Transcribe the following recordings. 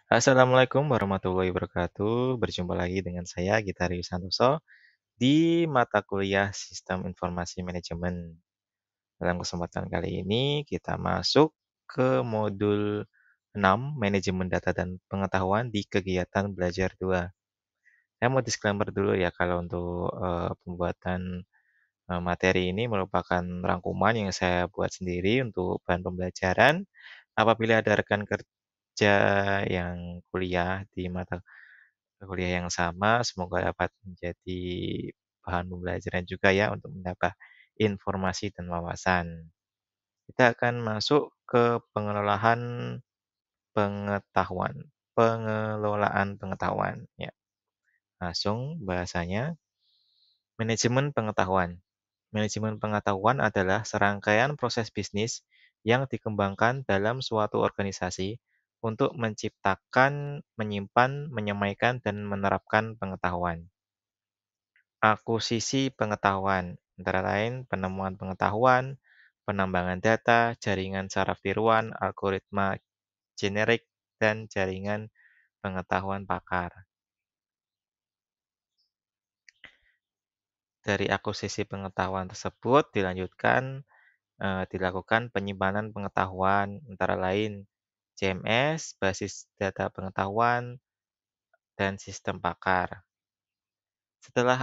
Assalamualaikum warahmatullahi wabarakatuh. Berjumpa lagi dengan saya Gita Santoso di mata kuliah Sistem Informasi Manajemen. Dalam kesempatan kali ini kita masuk ke modul 6 Manajemen Data dan Pengetahuan di kegiatan belajar 2. Saya mau disclaimer dulu ya kalau untuk pembuatan materi ini merupakan rangkuman yang saya buat sendiri untuk bahan pembelajaran. Apabila ada rekan kerja yang kuliah di mata kuliah yang sama, semoga dapat menjadi bahan pembelajaran juga ya untuk menambah informasi dan wawasan. Kita akan masuk ke pengelolaan pengetahuan ya. Langsung bahasanya, manajemen pengetahuan. Manajemen pengetahuan adalah serangkaian proses bisnis yang dikembangkan dalam suatu organisasi untuk menciptakan, menyimpan, menyampaikan, dan menerapkan pengetahuan. Akuisisi pengetahuan, antara lain penemuan pengetahuan, penambangan data, jaringan saraf tiruan, algoritma generik, dan jaringan pengetahuan pakar. Dari akuisisi pengetahuan tersebut dilakukan penyimpanan pengetahuan, antara lain CMS, basis data pengetahuan, dan sistem pakar. Setelah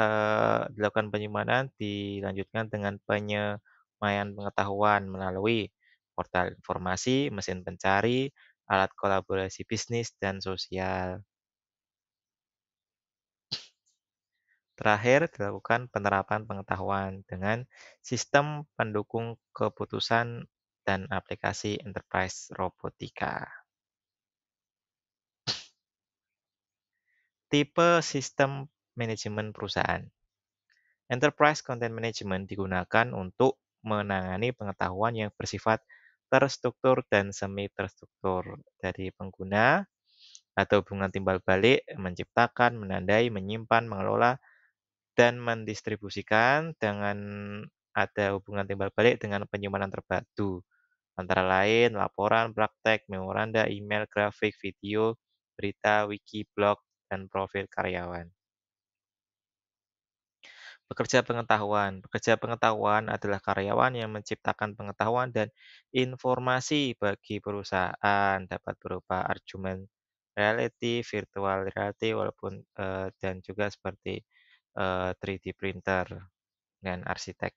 dilakukan penyimpanan, dilanjutkan dengan penyemaian pengetahuan melalui portal informasi, mesin pencari, alat kolaborasi bisnis, dan sosial. Terakhir, dilakukan penerapan pengetahuan dengan sistem pendukung keputusan dan aplikasi enterprise robotika. Tipe sistem manajemen perusahaan. Enterprise Content Management digunakan untuk menangani pengetahuan yang bersifat terstruktur dan semi-terstruktur dari pengguna atau hubungan timbal balik, menciptakan, menandai, menyimpan, mengelola, dan mendistribusikan dengan ada hubungan timbal balik dengan penyimpanan terpadu, antara lain laporan, praktek, memoranda, email, grafik, video, berita, wiki, blog, dan profil karyawan. Pekerja pengetahuan adalah karyawan yang menciptakan pengetahuan dan informasi bagi perusahaan, dapat berupa argumen reality, virtual reality, dan juga seperti 3D printer dan arsitek.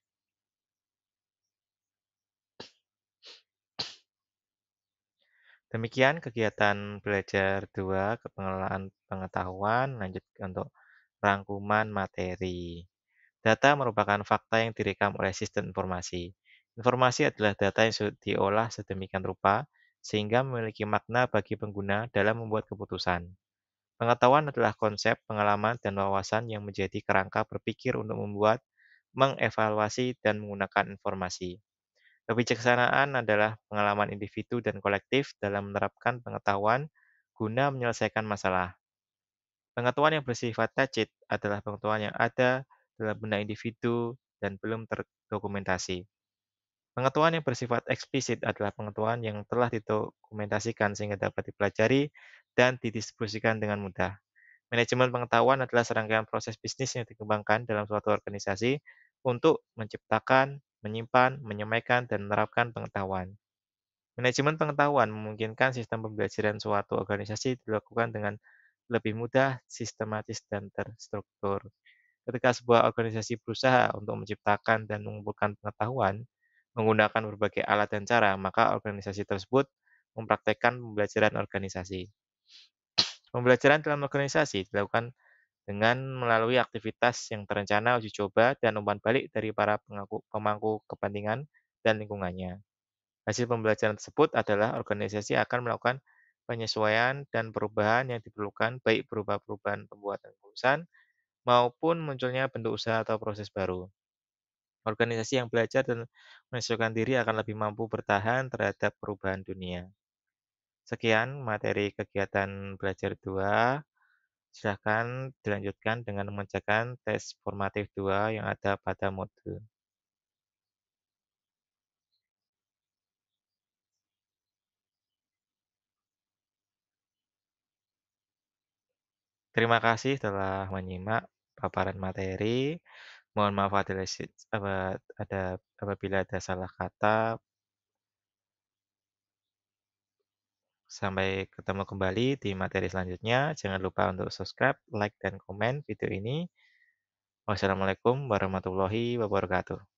Demikian kegiatan belajar 2 pengelolaan pengetahuan, lanjut untuk rangkuman materi. Data merupakan fakta yang direkam oleh sistem informasi. Informasi adalah data yang diolah sedemikian rupa sehingga memiliki makna bagi pengguna dalam membuat keputusan. Pengetahuan adalah konsep, pengalaman, dan wawasan yang menjadi kerangka berpikir untuk membuat, mengevaluasi, dan menggunakan informasi. Kebijaksanaan adalah pengalaman individu dan kolektif dalam menerapkan pengetahuan guna menyelesaikan masalah. Pengetahuan yang bersifat tacit adalah pengetahuan yang ada dalam benak individu dan belum terdokumentasi. Pengetahuan yang bersifat eksplisit adalah pengetahuan yang telah didokumentasikan sehingga dapat dipelajari dan didistribusikan dengan mudah. Manajemen pengetahuan adalah serangkaian proses bisnis yang dikembangkan dalam suatu organisasi untuk menciptakan, menyimpan, menyampaikan, dan menerapkan pengetahuan. Manajemen pengetahuan memungkinkan sistem pembelajaran suatu organisasi dilakukan dengan lebih mudah, sistematis, dan terstruktur. Ketika sebuah organisasi berusaha untuk menciptakan dan mengumpulkan pengetahuan menggunakan berbagai alat dan cara, maka organisasi tersebut mempraktekkan pembelajaran organisasi. Pembelajaran dalam organisasi dilakukan dengan melalui aktivitas yang terencana, uji coba, dan umpan balik dari para pemangku kepentingan dan lingkungannya. Hasil pembelajaran tersebut adalah organisasi akan melakukan penyesuaian dan perubahan yang diperlukan, baik berupa perubahan pembuatan perusahaan maupun munculnya bentuk usaha atau proses baru. Organisasi yang belajar dan menyesuaikan diri akan lebih mampu bertahan terhadap perubahan dunia. Sekian materi kegiatan belajar 2. Silakan dilanjutkan dengan mengerjakan tes formatif 2 yang ada pada modul. Terima kasih telah menyimak paparan materi. Mohon maaf apabila ada salah kata. Sampai ketemu kembali di materi selanjutnya. Jangan lupa untuk subscribe, like, dan komen video ini. Wassalamualaikum warahmatullahi wabarakatuh.